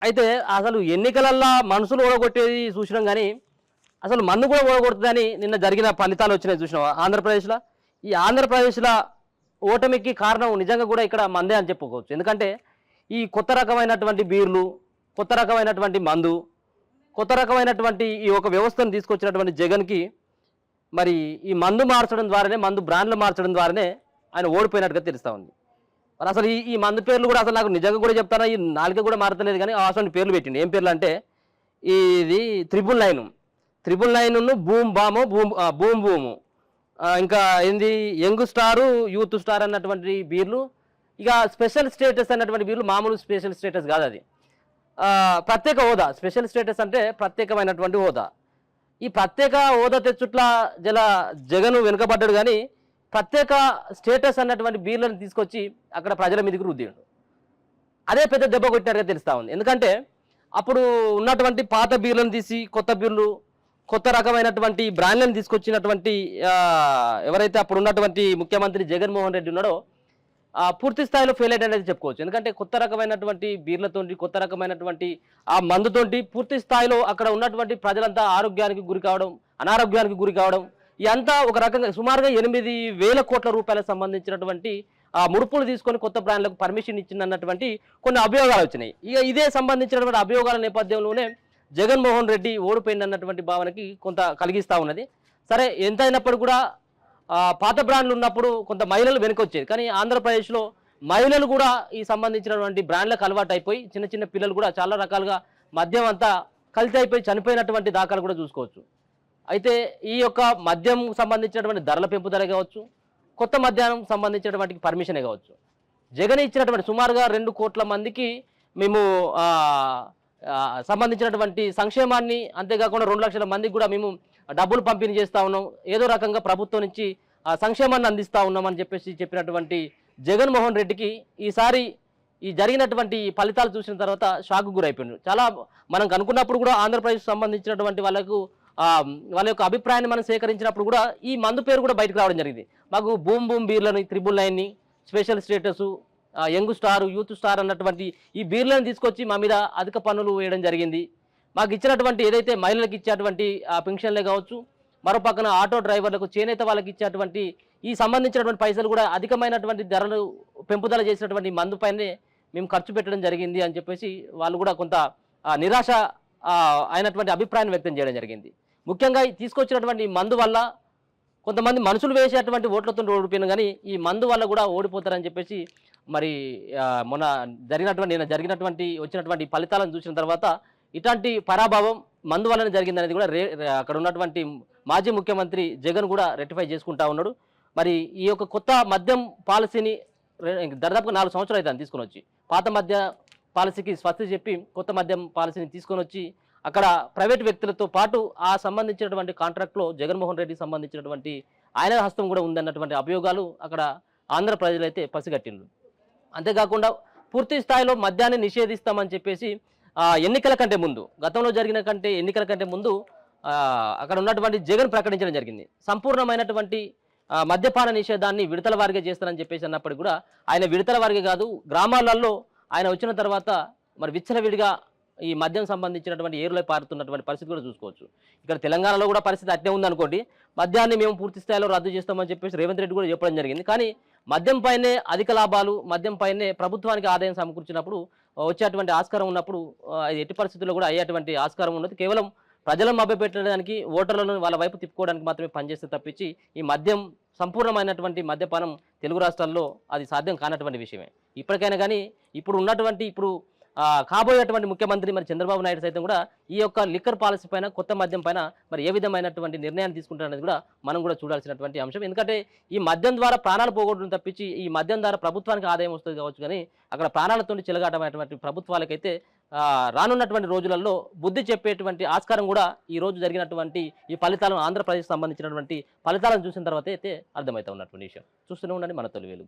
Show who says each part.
Speaker 1: అయితే అసలు ఎన్నికలల్లా మనుషులు ఓడగొట్టేది చూసినాం కానీ అసలు మన్ను కూడా ఓడగొడుతుందని నిన్న జరిగిన ఫలితాలు వచ్చినాయి చూసినావా ఆంధ్రప్రదేశ్లో. ఈ ఆంధ్రప్రదేశ్లో ఓటమికి కారణం నిజంగా కూడా ఇక్కడ మందే అని చెప్పుకోవచ్చు. ఎందుకంటే ఈ కొత్త రకమైనటువంటి బీర్లు, కొత్త రకమైనటువంటి మందు, కొత్త రకమైనటువంటి ఈ ఒక వ్యవస్థను తీసుకొచ్చినటువంటి జగన్కి మరి ఈ మందు మార్చడం ద్వారానే, మందు బ్రాండ్లు మార్చడం ద్వారానే ఆయన ఓడిపోయినట్టుగా తెలుస్తూ ఉంది. మరి అసలు ఈ మందు పేర్లు కూడా అసలు నాకు నిజంగా కూడా చెప్తారా, ఈ నాలుక కూడా మారతలేదు కానీ అసలు పేర్లు పెట్టిండు. ఏం పేర్లు అంటే ఇది 999 బూమ్ బాము బూమ్ బూము, ఇంకా ఏంది యంగ్ స్టారు యూత్ స్టార్ అన్నటువంటి బీర్లు, ఇక స్పెషల్ స్టేటస్ అన్నటువంటి బీర్లు. మామూలు స్పెషల్ స్టేటస్ కాదు అది, ప్రత్యేక హోదా. స్పెషల్ స్టేటస్ అంటే ప్రత్యేకమైనటువంటి హోదా. ఈ ప్రత్యేక హోదా తెచ్చుట్ల జగన్ వెనుకబడ్డాడు కానీ ప్రత్యేక స్టేటస్ అన్నటువంటి బీర్లను తీసుకొచ్చి అక్కడ ప్రజల మీదకి రుద్దిండు. అదే పెద్ద దెబ్బ కొట్టినట్టుగా తెలుస్తూ ఉంది. ఎందుకంటే అప్పుడు ఉన్నటువంటి పాత బీర్లను తీసి కొత్త బీర్లు, కొత్త రకమైనటువంటి బ్రాండ్లను తీసుకొచ్చినటువంటి ఎవరైతే అప్పుడు ఉన్నటువంటి ముఖ్యమంత్రి జగన్మోహన్ రెడ్డి ఉన్నాడో పూర్తి స్థాయిలో ఫెయిల్ అయ్యాడనేది చెప్పుకోవచ్చు. ఎందుకంటే కొత్త రకమైనటువంటి బీర్లతోటి, కొత్త రకమైనటువంటి ఆ మందుతోటి పూర్తి స్థాయిలో అక్కడ ఉన్నటువంటి ప్రజలంతా ఆరోగ్యానికి గురి కావడం, అనారోగ్యానికి గురి కావడం, ఇదంతా ఒక రకంగా సుమారుగా 8,000 కోట్ల రూపాయలకు సంబంధించినటువంటి ముడుపులు తీసుకొని కొత్త బ్రాండ్లకు పర్మిషన్ ఇచ్చిందన్నటువంటి కొన్ని అభియోగాలు వచ్చినాయి. ఇక ఇదే సంబంధించినటువంటి అభియోగాల నేపథ్యంలోనే జగన్మోహన్ రెడ్డి ఓడిపోయిందన్నటువంటి భావనకి కొంత కలిగిస్తూ ఉన్నది. సరే, ఎంత అయినప్పుడు కూడా పాత బ్రాండ్లు ఉన్నప్పుడు కొంత మహిళలు వెనుకొచ్చేది. కానీ ఆంధ్రప్రదేశ్లో మహిళలు కూడా ఈ సంబంధించినటువంటి బ్రాండ్లకు అలవాటు అయిపోయి చిన్న చిన్న పిల్లలు కూడా చాలా రకాలుగా మద్యం అంతా కల్తీ అయిపోయి చనిపోయినటువంటి దాఖలు కూడా చూసుకోవచ్చు. అయితే ఈ యొక్క మద్యం సంబంధించినటువంటి ధరల పెంపుదల కావచ్చు, కొత్త మద్యానికి సంబంధించినటువంటి పర్మిషనే కావచ్చు, జగన్ ఇచ్చినటువంటి సుమారుగా 2 కోట్ల మందికి మేము సంబంధించినటువంటి సంక్షేమాన్ని, అంతేకాకుండా 2 లక్షల మందికి కూడా మేము డబ్బులు పంపిణీ చేస్తూ ఉన్నాం, ఏదో రకంగా ప్రభుత్వం నుంచి సంక్షేమాన్ని అందిస్తూ ఉన్నామని చెప్పినటువంటి జగన్మోహన్ రెడ్డికి ఈసారి ఈ జరిగినటువంటి ఫలితాలు చూసిన తర్వాత షాక్ గురైపోయింది. చాలా మనం అనుకున్నప్పుడు కూడా ఆంధ్రప్రదేశ్ సంబంధించినటువంటి వాళ్ళ యొక్క అభిప్రాయాన్ని మనం సేకరించినప్పుడు కూడా ఈ మందు పేరు కూడా బయటకు రావడం జరిగింది. మాకు బూమ్ బూమ్ బీర్లని, 999ని, special status, young star, youth star అన్నటువంటి ఈ బీర్లను తీసుకొచ్చి మా మీద అధిక పన్నులు వేయడం జరిగింది. మాకు ఇచ్చినటువంటి ఏదైతే మహిళలకు ఇచ్చేటువంటి పెన్షన్లే కావచ్చు, మరో పక్కన ఆటో డ్రైవర్లకు, చేనేత వాళ్ళకి ఇచ్చేటువంటి ఈ సంబంధించినటువంటి పైసలు కూడా అధికమైనటువంటి ధరలు పెంపుదల చేసినటువంటి మందు పైనే మేము ఖర్చు పెట్టడం జరిగింది అని చెప్పేసి వాళ్ళు కూడా కొంత నిరాశ అయినటువంటి అభిప్రాయాన్ని వ్యక్తం చేయడం జరిగింది. ముఖ్యంగా తీసుకొచ్చినటువంటి మందు వల్ల కొంతమంది మనుషులు వేసేటువంటి ఓట్లతో ఓడిపోయిన కానీ ఈ మందు వల్ల కూడా ఓడిపోతారని చెప్పేసి మరి నిన్న జరిగినటువంటి వచ్చినటువంటి ఫలితాలను చూసిన తర్వాత ఇట్లాంటి పరాభావం మందు వల్లనే జరిగిందనేది కూడా అక్కడ ఉన్నటువంటి మాజీ ముఖ్యమంత్రి జగన్ కూడా రెక్టిఫై చేసుకుంటా ఉన్నాడు. మరి ఈ యొక్క కొత్త మద్యం పాలసీని దాదాపుగా 4 సంవత్సరాలు అవుతుంది తీసుకొని వచ్చి, పాత మద్య పాలసీకి స్వస్తి చెప్పి కొత్త మద్యం పాలసీని తీసుకొని వచ్చి అక్కడ ప్రైవేట్ వ్యక్తులతో పాటు ఆ సంబంధించినటువంటి కాంట్రాక్ట్లో జగన్మోహన్ రెడ్డికి సంబంధించినటువంటి ఆయన హస్తం కూడా ఉందన్నటువంటి అభియోగాలు అక్కడ ఆంధ్ర ప్రజలైతే పసిగట్టిండ్రు. అంతేకాకుండా పూర్తి స్థాయిలో మద్యాన్ని నిషేధిస్తామని చెప్పేసి ఎన్నికల కంటే ముందు, గతంలో జరిగిన ఎన్నికల కంటే ముందు అక్కడ ఉన్నటువంటి జగన్ ప్రకటించడం జరిగింది. సంపూర్ణమైనటువంటి మద్యపాన నిషేధాన్ని విడతల వారిగా చేస్తారని చెప్పేసి అన్నప్పటికీ కూడా ఆయన విడతల వారిగా కాదు, గ్రామాలలో ఆయన వచ్చిన తర్వాత మరి విచ్చలవిడిగా ఈ మద్యం సంబంధించినటువంటి ఏరులై పారుతున్నటువంటి పరిస్థితి కూడా చూసుకోవచ్చు. ఇక్కడ తెలంగాణలో కూడా పరిస్థితి అట్నే ఉందనుకోండి. మద్యాన్ని మేము పూర్తి స్థాయిలో రద్దు చేస్తామని చెప్పేసి రేవంత్ రెడ్డి కూడా చెప్పడం జరిగింది. కానీ మద్యం పైనే అధిక లాభాలు, మద్యం పైనే ప్రభుత్వానికి ఆదాయం సమకూర్చినప్పుడు వచ్చేటువంటి ఆస్కారం ఉన్నప్పుడు అది ఎట్టి పరిస్థితుల్లో కూడా అయ్యేటువంటి ఆస్కారం ఉన్నది. కేవలం ప్రజలను మభ్యపెట్టడానికి, ఓటర్లను వాళ్ళ వైపు తిప్పుకోవడానికి మాత్రమే పనిచేస్తే తప్పించి ఈ మద్యం సంపూర్ణమైనటువంటి మద్యపానం తెలుగు రాష్ట్రాల్లో అది సాధ్యం కానటువంటి విషయమే. ఇప్పటికైనా కానీ ఇప్పుడు కాబోయేటువంటి ముఖ్యమంత్రి మరి చంద్రబాబు నాయుడు సైతం కూడా ఈ యొక్క లిక్కర్ పాలసీ పైన, కొత్త మద్యం పైన మరి ఏ విధమైనటువంటి నిర్ణయాన్ని తీసుకుంటారనేది కూడా మనం కూడా చూడాల్సినటువంటి అంశం. ఎందుకంటే ఈ మద్యం ద్వారా ప్రాణాలు పోగొట్టడం తప్పించి ఈ మద్యం ద్వారా ప్రభుత్వానికి ఆదాయం వస్తుంది కావచ్చు, కానీ అక్కడ ప్రాణాలతో చెలగాటమైనటువంటి ప్రభుత్వాలకైతే రానున్నటువంటి రోజులలో బుద్ధి చెప్పేటువంటి ఆస్కారం కూడా ఈ రోజు జరిగినటువంటి ఈ ఫలితాలను, ఆంధ్రప్రదేశ్ సంబంధించినటువంటి ఫలితాలను చూసిన తర్వాత అయితే అర్థమవుతా ఉన్నటువంటి విషయం. చూస్తూనే ఉండండి మన తొలి వెలుగు.